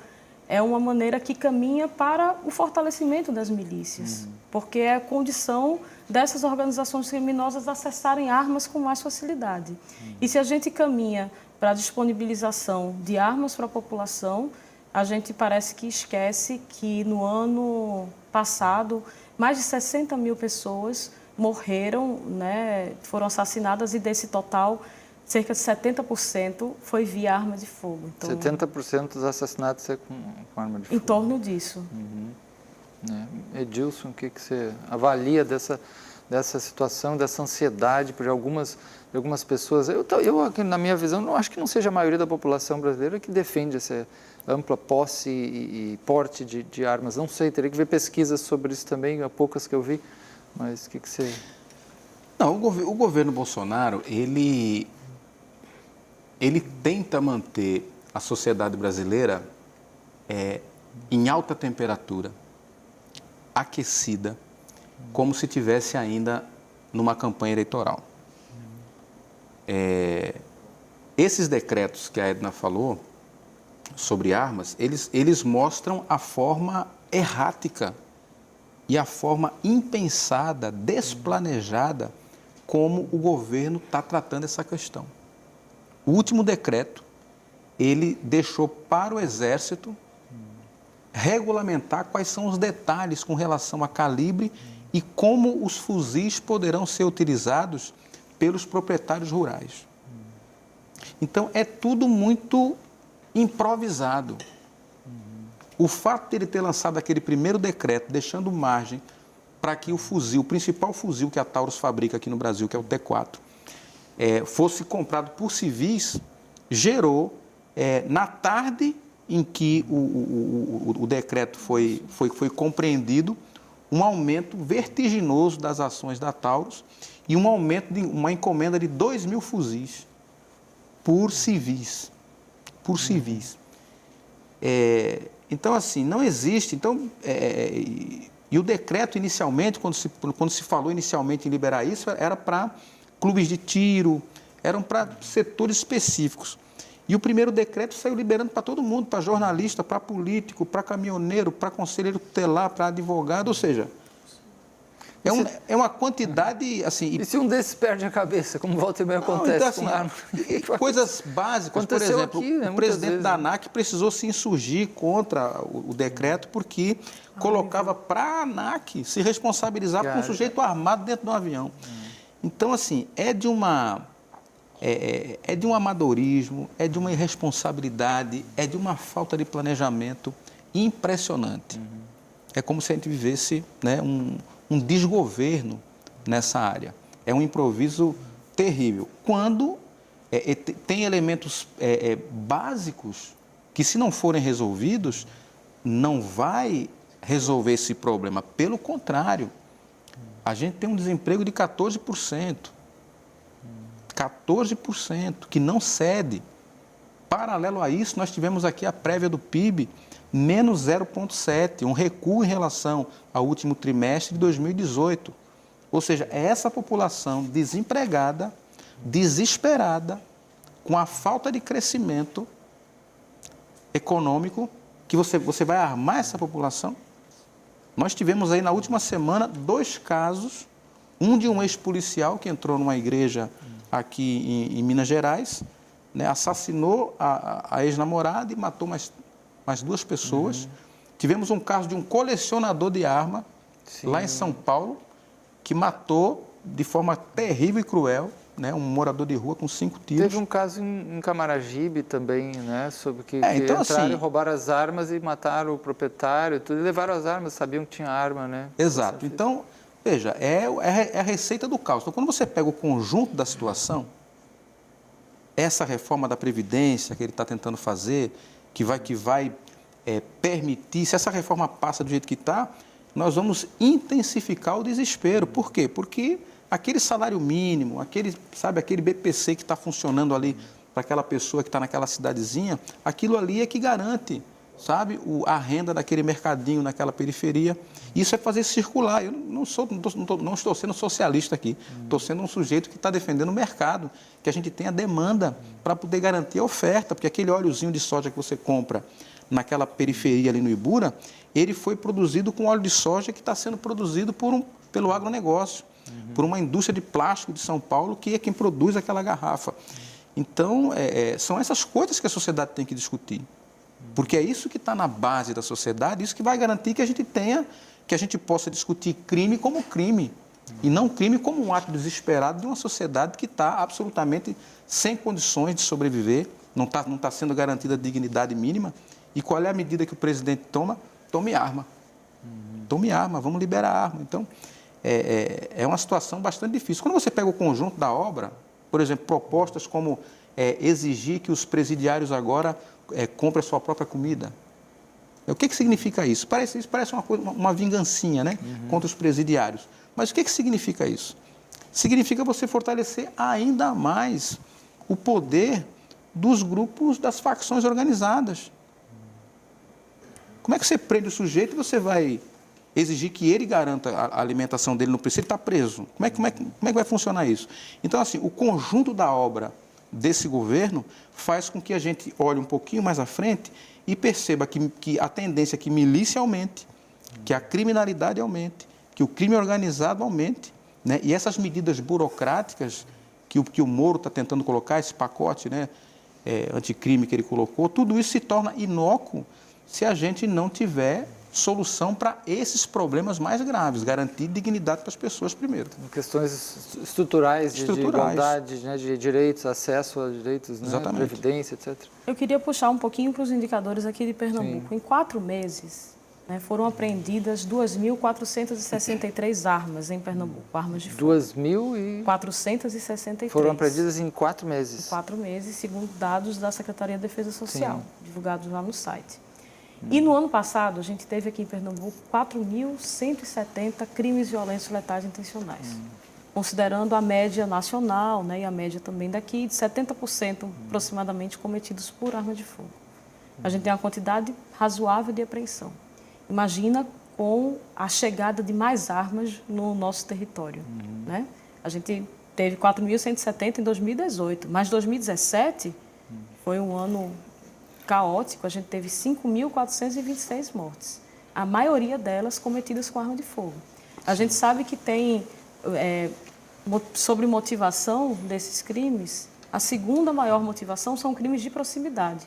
é uma maneira que caminha para o fortalecimento das milícias, porque é a condição dessas organizações criminosas acessarem armas com mais facilidade. E se a gente caminha para a disponibilização de armas para a população, a gente parece que esquece que no ano passado mais de 60 mil pessoas morreram, né, foram assassinadas, e desse total cerca de 70% foi via arma de fogo. Então, 70% dos assassinatos é com arma de fogo. Em torno disso. Edilson, o que você avalia dessa situação, dessa ansiedade por algumas pessoas? Eu aqui, na minha visão, não acho que não seja a maioria da população brasileira que defende essa ampla posse e porte de armas. Não sei, teria que ver pesquisas sobre isso também, há poucas que eu vi, mas o que você... Não, o governo Bolsonaro, ele tenta manter a sociedade brasileira em alta temperatura, aquecida, como se tivesse ainda numa campanha eleitoral. Esses decretos que a Edna falou sobre armas, eles mostram a forma errática e a forma impensada, desplanejada, como o governo está tratando essa questão. O último decreto, ele deixou para o Exército regulamentar quais são os detalhes com relação a calibre e como os fuzis poderão ser utilizados pelos proprietários rurais. Então, é tudo muito improvisado. O fato de ele ter lançado aquele primeiro decreto, deixando margem para que o fuzil, o principal fuzil que a Taurus fabrica aqui no Brasil, que é o T4, fosse comprado por civis, gerou, na tarde em que o decreto foi compreendido, um aumento vertiginoso das ações da Taurus e um aumento de uma encomenda de 2.000 fuzis por civis. Por civis. Então, assim, não existe. Então, e o decreto, inicialmente, quando se falou inicialmente em liberar isso, era para clubes de tiro, eram para setores específicos. E o primeiro decreto saiu liberando para todo mundo, para jornalista, para político, para caminhoneiro, para conselheiro tutelar, para advogado, ou seja, é uma quantidade, assim... E se um desses perde a cabeça, como volta e meia acontece então, assim, com arma? Coisas básicas, por exemplo, aqui, né, o presidente vezes, da ANAC precisou se insurgir contra o decreto porque colocava para a ANAC se responsabilizar por um sujeito armado dentro de um avião. Então, assim, é de um amadorismo, é de uma irresponsabilidade, é de uma falta de planejamento impressionante. É como se a gente vivesse, né, um desgoverno nessa área. É um improviso terrível. Quando tem elementos básicos que, se não forem resolvidos, não vai resolver esse problema. Pelo contrário, a gente tem um desemprego de 14%. 14%, que não cede. Paralelo a isso, nós tivemos aqui a prévia do PIB, menos 0,7%, um recuo em relação ao último trimestre de 2018. Ou seja, é essa população desempregada, desesperada, com a falta de crescimento econômico, que você vai armar essa população? Nós tivemos aí na última semana 2 casos, um de um ex-policial que entrou numa igreja aqui em Minas Gerais, né, assassinou a ex-namorada e matou mais 2 pessoas. Tivemos um caso de um colecionador de arma, lá em São Paulo, que matou de forma terrível e cruel, né, um morador de rua com 5 tiros. Teve um caso em Camaragibe também, né, sobre que então, entraram assim, e roubaram as armas e mataram o proprietário, tudo, e levaram as armas, sabiam que tinha arma, né? Exato. Então, veja, é a receita do caos. Então, quando você pega o conjunto da situação, essa reforma da Previdência que ele está tentando fazer, que vai permitir, se essa reforma passa do jeito que está, nós vamos intensificar o desespero. Por quê? Porque aquele salário mínimo, aquele BPC que está funcionando ali para aquela pessoa que está naquela cidadezinha, aquilo ali é que garante sabe, a renda daquele mercadinho naquela periferia. Isso é fazer circular. Eu não estou sendo socialista aqui, estou sendo um sujeito que está defendendo o mercado, que a gente tenha demanda para poder garantir a oferta, porque aquele óleozinho de soja que você compra naquela periferia ali no Ibura, ele foi produzido com óleo de soja que está sendo produzido pelo agronegócio, por uma indústria de plástico de São Paulo, que é quem produz aquela garrafa. Então, são essas coisas que a sociedade tem que discutir. Porque é isso que está na base da sociedade, isso que vai garantir que a gente possa discutir crime como crime, e não crime como um ato desesperado de uma sociedade que está absolutamente sem condições de sobreviver, não está sendo garantida a dignidade mínima. E qual é a medida que o presidente toma? Tome arma. Tome arma, vamos liberar a arma. Então, é uma situação bastante difícil. Quando você pega o conjunto da obra, por exemplo, propostas como exigir que os presidiários agora comprem a sua própria comida. O que significa isso? Isso parece uma vingancinha, né? Contra os presidiários. Mas o que significa isso? Significa você fortalecer ainda mais o poder dos grupos, das facções organizadas. Como é que você prende o sujeito e você vai exigir que ele garanta a alimentação dele no presídio? Ele está preso. Como é que vai funcionar isso? Então, assim, o conjunto da obra desse governo faz com que a gente olhe um pouquinho mais à frente e perceba que a tendência é que milícia aumente, que a criminalidade aumente, que o crime organizado aumente, né? E essas medidas burocráticas que o Moro está tentando colocar, esse pacote, né, anticrime que ele colocou, tudo isso se torna inócuo se a gente não tiver solução para esses problemas mais graves, garantir dignidade para as pessoas primeiro. Questões estruturais. De igualdade, né, de direitos, acesso a direitos, né, previdência, etc. Eu queria puxar um pouquinho para os indicadores aqui de Pernambuco. Sim. Em 4 meses, né, foram apreendidas 2.463 armas em Pernambuco, armas de fogo. 2.463. Foram apreendidas em 4 meses. Em 4 meses, segundo dados da Secretaria de Defesa Social, divulgados lá no site. E no ano passado, a gente teve aqui em Pernambuco 4.170 crimes violentos letais intencionais, considerando a média nacional, né, e a média também daqui, de 70% aproximadamente cometidos por arma de fogo. A gente tem uma quantidade razoável de apreensão. Imagina com a chegada de mais armas no nosso território. Né? A gente teve 4.170 em 2018, mas 2017 foi um ano caótico, a gente teve 5.426 mortes, a maioria delas cometidas com arma de fogo. A gente sabe que tem, sobre motivação desses crimes, a segunda maior motivação são crimes de proximidade.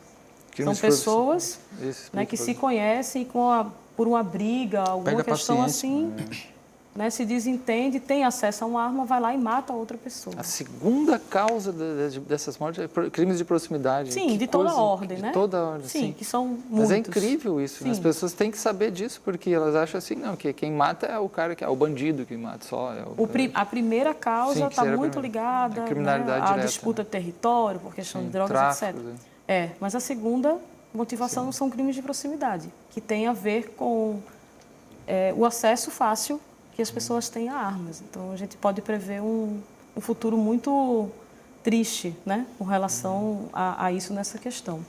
São pessoas, né, que se conhecem por uma briga, alguma questão assim, né, se desentende, tem acesso a uma arma, vai lá e mata outra pessoa. A segunda causa dessas mortes é crimes de proximidade. Sim, de toda a ordem, né? De toda a ordem, sim. Que são muitos. Mas é incrível isso, né? As pessoas têm que saber disso, porque elas acham assim, não, que quem mata é o cara, que é o bandido que mata só. A primeira causa está muito ligada, criminalidade à direta, disputa de território, por questão de drogas, tráfico, etc. Mas a segunda motivação são crimes de proximidade, que tem a ver com o acesso fácil que as pessoas têm a armas. Então, a gente pode prever um futuro muito triste, né, com relação a isso nessa questão.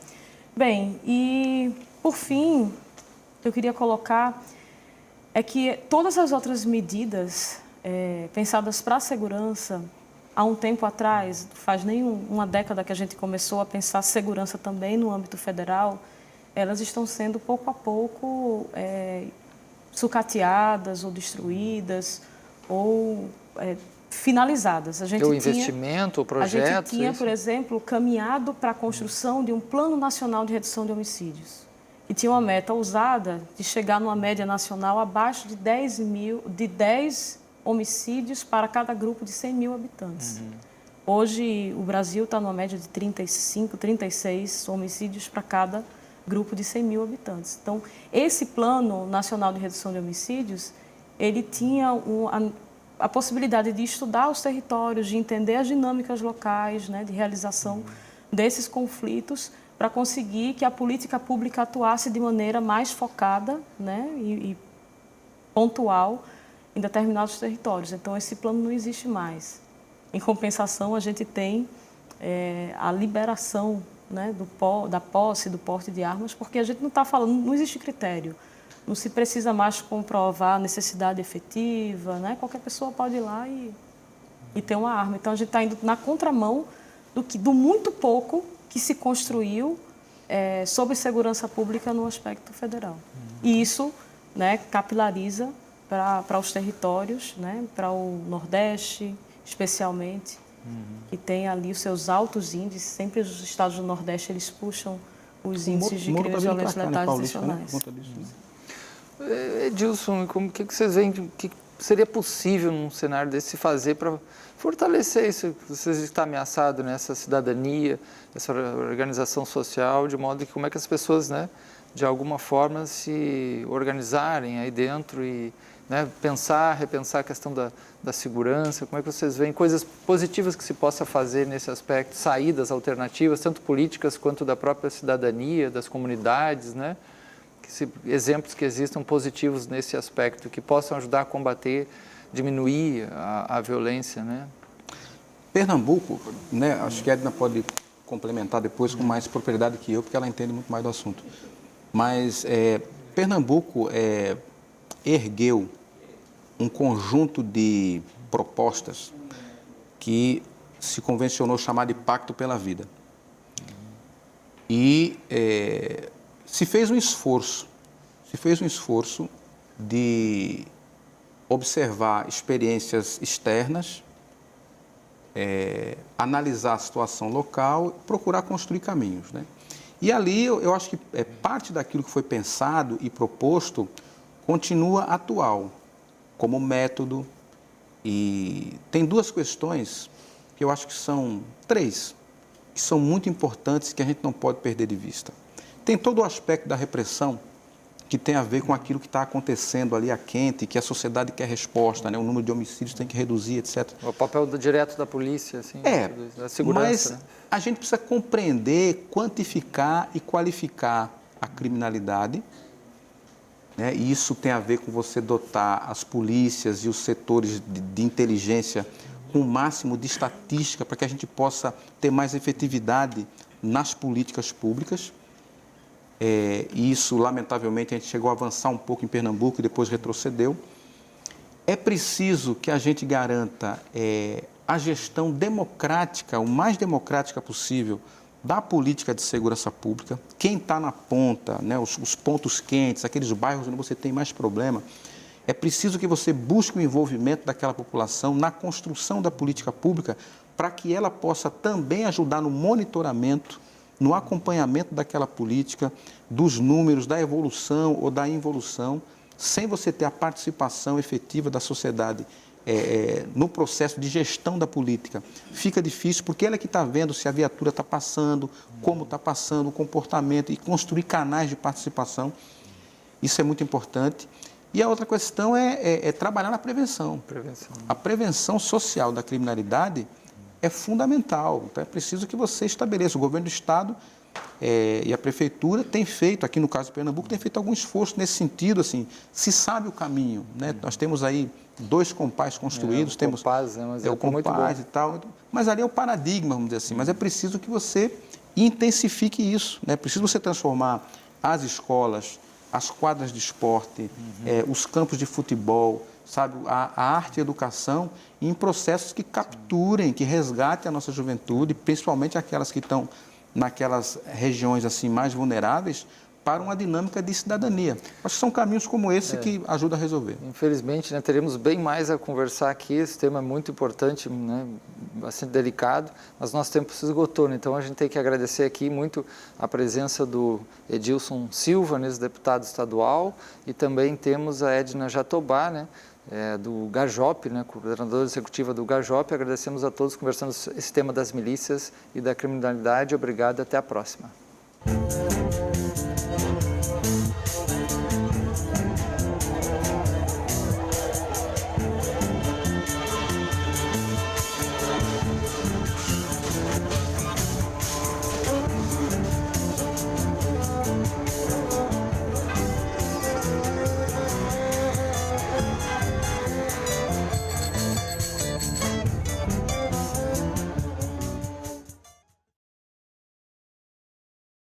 Bem, e, por fim, eu queria colocar que todas as outras medidas pensadas para a segurança, há um tempo atrás, faz nem uma década que a gente começou a pensar segurança também no âmbito federal, elas estão sendo, pouco a pouco, sucateadas ou destruídas ou finalizadas. O investimento, o projeto... A gente tinha, por exemplo, caminhado para a construção de um Plano Nacional de Redução de Homicídios, que tinha uma meta ousada de chegar numa média nacional abaixo de 10 homicídios para cada grupo de 100 mil habitantes. Hoje, o Brasil está numa média de 35, 36 homicídios para cada grupo de 100 mil habitantes. Então, esse Plano Nacional de Redução de Homicídios, ele tinha a possibilidade de estudar os territórios, de entender as dinâmicas locais, né, de realização desses conflitos, para conseguir que a política pública atuasse de maneira mais focada, né, e pontual em determinados territórios. Então, esse plano não existe mais. Em compensação, a gente tem a liberação, né, da posse, do porte de armas, porque a gente não está falando, não existe critério. Não se precisa mais comprovar a necessidade efetiva, né? Qualquer pessoa pode ir lá e ter uma arma. Então, a gente está indo na contramão do muito pouco que se construiu sobre segurança pública no aspecto federal. E isso, né, capilariza para os territórios, né, para o Nordeste, especialmente, que tem ali os seus altos índices. Sempre os estados do Nordeste, eles puxam os índices de crimes violentos letais adicionais. Edilson, o que vocês veem que seria possível num cenário desse se fazer para fortalecer isso que vocês estão ameaçados, né? Essa cidadania, essa organização social, de modo que como é que as pessoas, né, de alguma forma se organizarem aí dentro e, né, repensar a questão da segurança, como é que vocês veem coisas positivas que se possa fazer nesse aspecto, saídas alternativas, tanto políticas quanto da própria cidadania, das comunidades, né? Exemplos que existam positivos nesse aspecto, que possam ajudar a combater, diminuir a violência, né? Pernambuco, né, acho que a Edna pode complementar depois com mais propriedade que eu, porque ela entende muito mais do assunto. Mas Pernambuco ergueu um conjunto de propostas que se convencionou chamar de Pacto pela Vida. E se fez um esforço de observar experiências externas, analisar a situação local, procurar construir caminhos, né? E ali eu acho que parte daquilo que foi pensado e proposto continua atual, como método. E tem duas questões que eu acho que são três, que são muito importantes, que a gente não pode perder de vista. Tem todo o aspecto da repressão, que tem a ver com aquilo que está acontecendo ali a quente, que a sociedade quer resposta, né? O número de homicídios tem que reduzir, etc. O papel direto da polícia, assim, da segurança. Mas né? A gente precisa compreender, quantificar e qualificar a criminalidade, né? E isso tem a ver com você dotar as polícias e os setores de inteligência com o máximo de estatística para que a gente possa ter mais efetividade nas políticas públicas. E isso, lamentavelmente, a gente chegou a avançar um pouco em Pernambuco e depois retrocedeu. É preciso que a gente garanta a gestão democrática, o mais democrática possível, da política de segurança pública. Quem está na ponta, né, os pontos quentes, aqueles bairros onde você tem mais problema, é preciso que você busque o envolvimento daquela população na construção da política pública para que ela possa também ajudar no monitoramento, no acompanhamento daquela política, dos números, da evolução ou da involução, sem você ter a participação efetiva da sociedade no processo de gestão da política. Fica difícil porque ela é que está vendo se a viatura está passando, como está passando, o comportamento e construir canais de participação. Isso é muito importante. E a outra questão é trabalhar na prevenção. A prevenção social da criminalidade é fundamental. Então, é preciso que você estabeleça. O governo do Estado e a Prefeitura tem feito, aqui no caso de Pernambuco, tem feito algum esforço nesse sentido, assim, se sabe o caminho, né? Nós temos aí 2 compás construídos, temos Compás, né? Mas o compás e tal, mas ali é o paradigma, vamos dizer assim, mas é preciso que você intensifique isso, né? É preciso você transformar as escolas, as quadras de esporte, os campos de futebol, sabe, a arte e a educação em processos que capturem, que resgatem a nossa juventude, principalmente aquelas que estão naquelas regiões assim mais vulneráveis, para uma dinâmica de cidadania. Acho que são caminhos como esse que ajudam a resolver. Infelizmente, né, teremos bem mais a conversar aqui, esse tema é muito importante, né, bastante delicado, mas nosso tempo se esgotou, né? Então a gente tem que agradecer aqui muito a presença do Edilson Silva, né, deputado estadual, e também temos a Edna Jatobá, né, do GAJOP, né, coordenadora executiva do GAJOP. Agradecemos a todos conversando esse tema das milícias e da criminalidade. Obrigado, até a próxima.